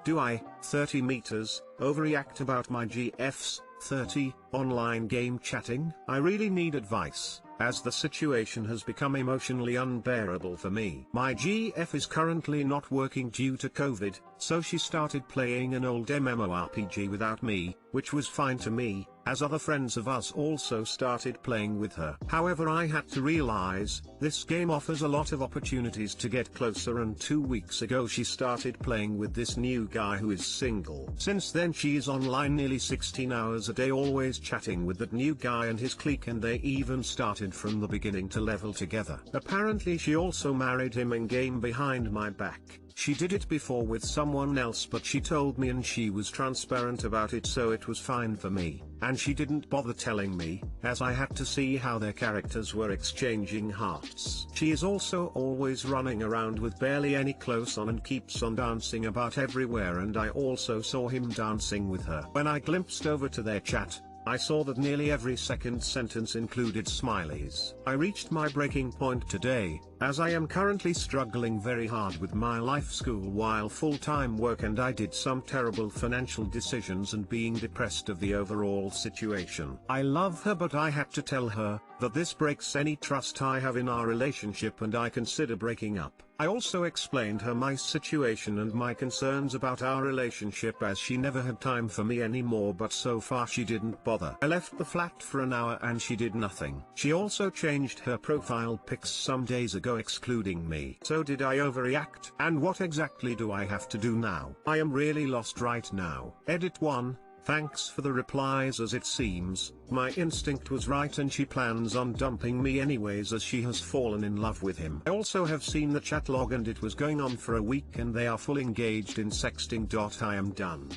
Do I, 30 meters, overreact about my GFs, 30, online game chatting? I really need advice, as the situation has become emotionally unbearable for me. My GF is currently not working due to COVID, so she started playing an old MMORPG without me, which was fine to me, as other friends of us also started playing with her. However, I had to realize, this game offers a lot of opportunities to get closer, and 2 weeks ago she started playing with this new guy who is single. Since then she is online nearly 16 hours a day, always chatting with that new guy and his clique, and they even started from the beginning to level together. Apparently she also married him in game behind my back. She did it before with someone else, but she told me and she was transparent about it, so it was fine for me, and she didn't bother telling me, as I had to see how their characters were exchanging hearts. She is also always running around with barely any clothes on and keeps on dancing about everywhere, and I also saw him dancing with her. When I glimpsed over to their chat, I saw that nearly every second sentence included smileys. I reached my breaking point today, as I am currently struggling very hard with my life, school while full-time work, and I did some terrible financial decisions and being depressed of the overall situation. I love her, but I had to tell her that this breaks any trust I have in our relationship and I consider breaking up. I also explained her my situation and my concerns about our relationship, as she never had time for me anymore, but so far she didn't bother. I left the flat for an hour and she did nothing. She also changed her profile pics some days ago excluding me. So did I overreact? And what exactly do I have to do now? I am really lost right now. Edit 1. Thanks for the replies, as it seems, my instinct was right and she plans on dumping me anyways, as she has fallen in love with him. I also have seen the chat log and it was going on for a week and they are full engaged in sexting. I am done.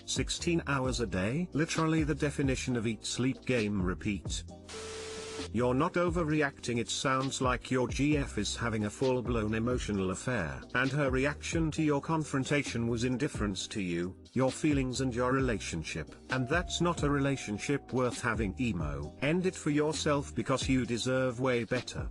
16 hours a day? Literally the definition of eat sleep game repeat. You're not overreacting. It sounds like your GF is having a full-blown emotional affair, and her reaction to your confrontation was indifference to you, your feelings and your relationship. And that's not a relationship worth having, emo. End it for yourself because you deserve way better.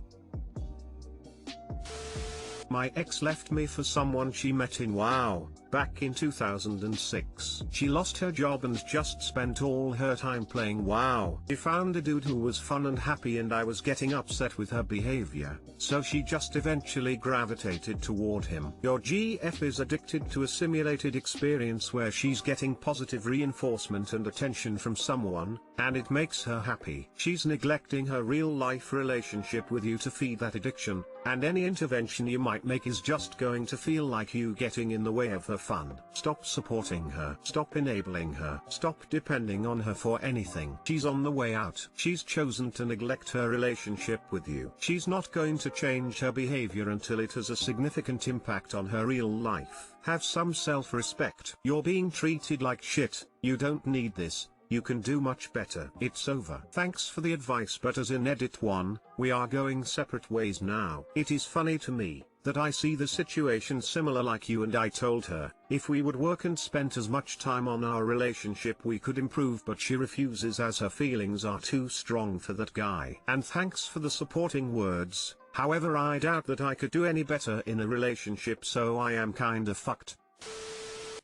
My ex left me for someone she met in WoW, back in 2006. She lost her job and just spent all her time playing WoW. She found a dude who was fun and happy, and I was getting upset with her behavior, so she just eventually gravitated toward him. Your GF is addicted to a simulated experience where she's getting positive reinforcement and attention from someone, and it makes her happy. She's neglecting her real-life relationship with you to feed that addiction, and any intervention you might make is just going to feel like you getting in the way of her fun. Stop supporting her. Stop enabling her. Stop depending on her for anything. She's on the way out. She's chosen to neglect her relationship with you. She's not going to change her behavior until it has a significant impact on her real life. Have some self-respect. You're being treated like shit. You don't need this. You can do much better. It's over. Thanks for the advice, but as in edit 1, we are going separate ways now. It is funny to me that I see the situation similar like you, and I told her, if we would work and spent as much time on our relationship we could improve, but she refuses as her feelings are too strong for that guy. And thanks for the supporting words, however I doubt that I could do any better in a relationship, so I am kinda fucked.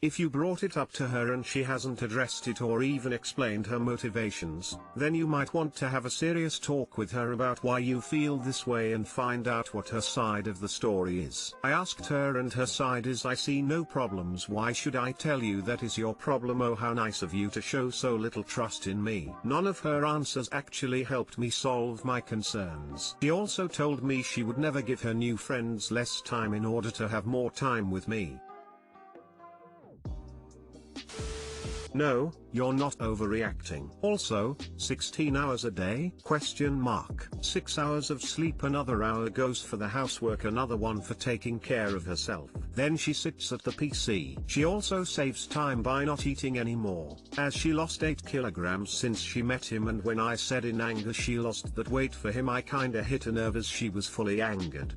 If you brought it up to her and she hasn't addressed it or even explained her motivations, then you might want to have a serious talk with her about why you feel this way and find out what her side of the story is. I asked her and her side is, I see no problems. Why should I tell you that is your problem? Oh, how nice of you to show so little trust in me. None of her answers actually helped me solve my concerns. She also told me she would never give her new friends less time in order to have more time with me. No, you're not overreacting. Also, 16 hours a day? 6 hours of sleep, another hour goes for the housework, another one for taking care of herself. Then she sits at the PC. She also saves time by not eating anymore, as she lost 8 kilograms since she met him, and when I said in anger she lost that weight for him, I kinda hit a nerve as she was fully angered.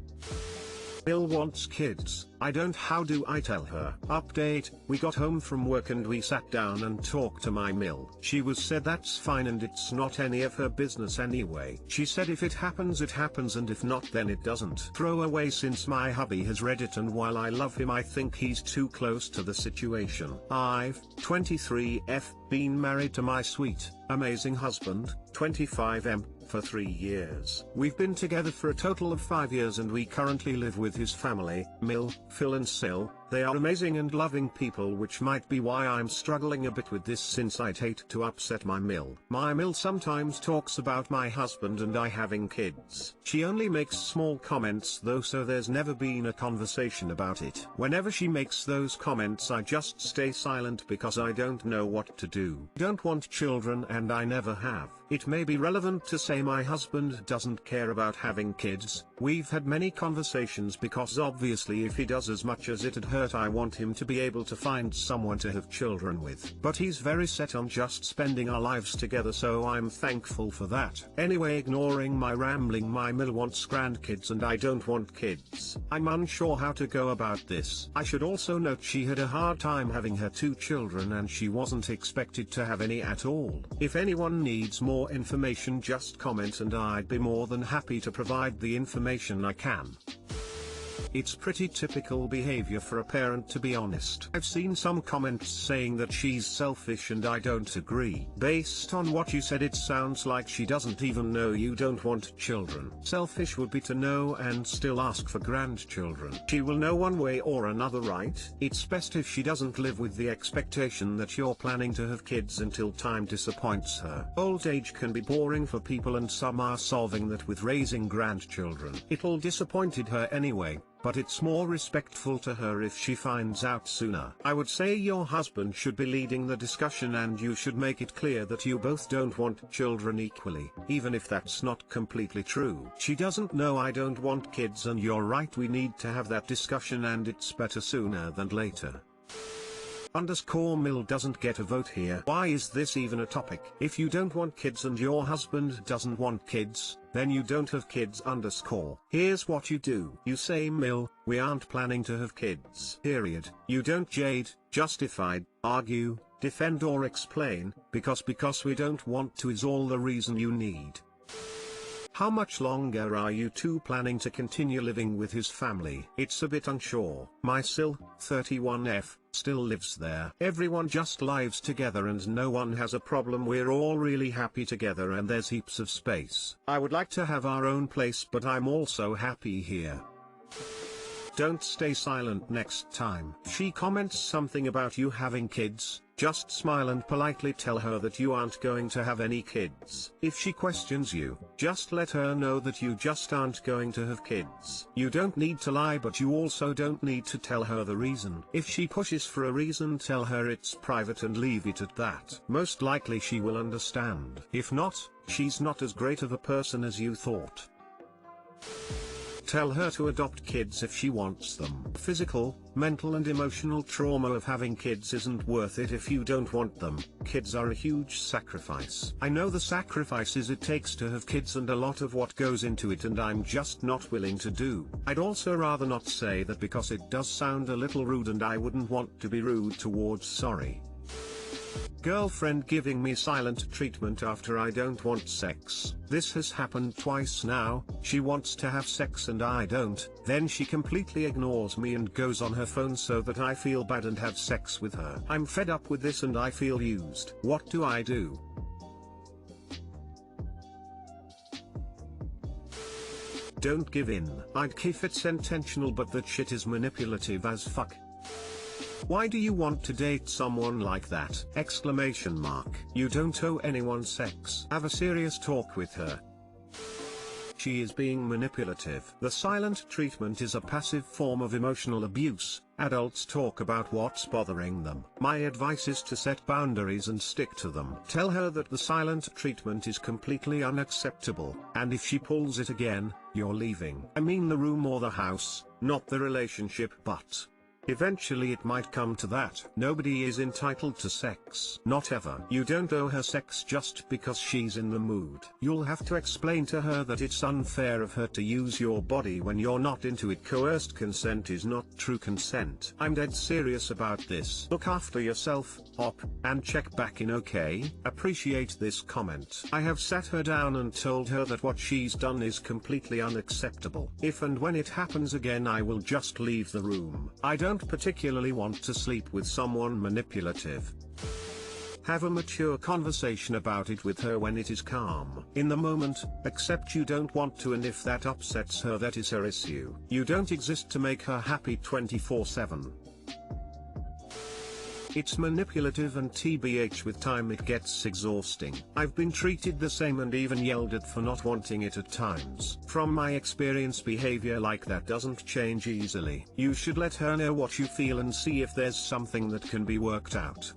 Bill wants kids. I don't. How do I tell her? Update, we got home from work and we sat down and talked to my Mill. She was said that's fine and it's not any of her business anyway. She said if it happens and if not then it doesn't. Throw away since my hubby has read it and while I love him I think he's too close to the situation. I've, 23F, been married to my sweet, amazing husband, 25M, for 3 years. We've been together for a total of 5 years and we currently live with his family, Mill, Phil and Sil. They are amazing and loving people, which might be why I'm struggling a bit with this since I'd hate to upset my Mill. My Mill sometimes talks about my husband and I having kids. She only makes small comments though, so there's never been a conversation about it. Whenever she makes those comments I just stay silent because I don't know what to do. Don't want children and I never have. It may be relevant to say my husband doesn't care about having kids. We've had many conversations because obviously if he does, as much as it'd hurt, I want him to be able to find someone to have children with. But he's very set on just spending our lives together, so I'm thankful for that. Anyway, ignoring my rambling, my Mill wants grandkids and I don't want kids. I'm unsure how to go about this. I should also note she had a hard time having her 2 children and she wasn't expected to have any at all. If anyone needs more information just comment and I'd be more than happy to provide the information I can. It's pretty typical behavior for a parent, to be honest. I've seen some comments saying that she's selfish and I don't agree. Based on what you said, it sounds like she doesn't even know you don't want children. Selfish would be to know and still ask for grandchildren. She will know one way or another, right? It's best if she doesn't live with the expectation that you're planning to have kids until time disappoints her. Old age can be boring for people and some are solving that with raising grandchildren. It'll disappointed her anyway, but it's more respectful to her if she finds out sooner. I would say your husband should be leading the discussion and you should make it clear that you both don't want children equally, even if that's not completely true. She doesn't know I don't want kids and you're right, we need to have that discussion and it's better sooner than later. Mill doesn't get a vote here. Why is this even a topic? If you don't want kids and your husband doesn't want kids, then you don't have kids. Here's what you do. You say, Mill, we aren't planning to have kids. Period. You don't jade, justify, argue, defend or explain, because we don't want to is all the reason you need. How much longer are you two planning to continue living with his family? It's a bit unsure. My Sil, 31F, still lives there. Everyone just lives together and no one has a problem. We're all really happy together and there's heaps of space. I would like to have our own place, but I'm also happy here. Don't stay silent next time she comments something about you having kids. Just smile and politely tell her that you aren't going to have any kids. If she questions you, just let her know that you just aren't going to have kids. You don't need to lie, but you also don't need to tell her the reason. If she pushes for a reason, tell her it's private and leave it at that. Most likely she will understand. If not, she's not as great of a person as you thought. Tell her to adopt kids if she wants them. Physical, mental and emotional trauma of having kids isn't worth it if you don't want them. Kids are a huge sacrifice. I know the sacrifices it takes to have kids and a lot of what goes into it, and I'm just not willing to do. I'd also rather not say that because it does sound a little rude and I wouldn't want to be rude towards. Sorry. Girlfriend giving me silent treatment after I don't want sex. This has happened twice now. She wants to have sex and I don't, then she completely ignores me and goes on her phone so that I feel bad and have sex with her. I'm fed up with this and I feel used. What do I do? Don't give in. I'd if it's intentional, but that shit is manipulative as fuck. Why do you want to date someone like that? Exclamation mark. You don't owe anyone sex. Have a serious talk with her. She is being manipulative. The silent treatment is a passive form of emotional abuse. Adults talk about what's bothering them. My advice is to set boundaries and stick to them. Tell her that the silent treatment is completely unacceptable, and if she pulls it again, you're leaving. I mean the room or the house, not the relationship, but Eventually it might come to that. Nobody is entitled to sex. Not ever. You don't owe her sex just because she's in the mood. You'll have to explain to her that it's unfair of her to use your body when you're not into it. Coerced consent is not true consent. I'm dead serious about this. Look after yourself, hop, and check back in, okay? Appreciate this comment. I have sat her down and told her that what she's done is completely unacceptable. If and when it happens again, I will just leave the room. I don't particularly want to sleep with someone manipulative. Have a mature conversation about it with her when it is calm. In the moment, accept you don't want to, and if that upsets her, that is her issue. You don't exist to make her happy 24/7. It's manipulative, and TBH with time it gets exhausting. I've been treated the same and even yelled at for not wanting it at times. From my experience, behavior like that doesn't change easily. You should let her know what you feel and see if there's something that can be worked out.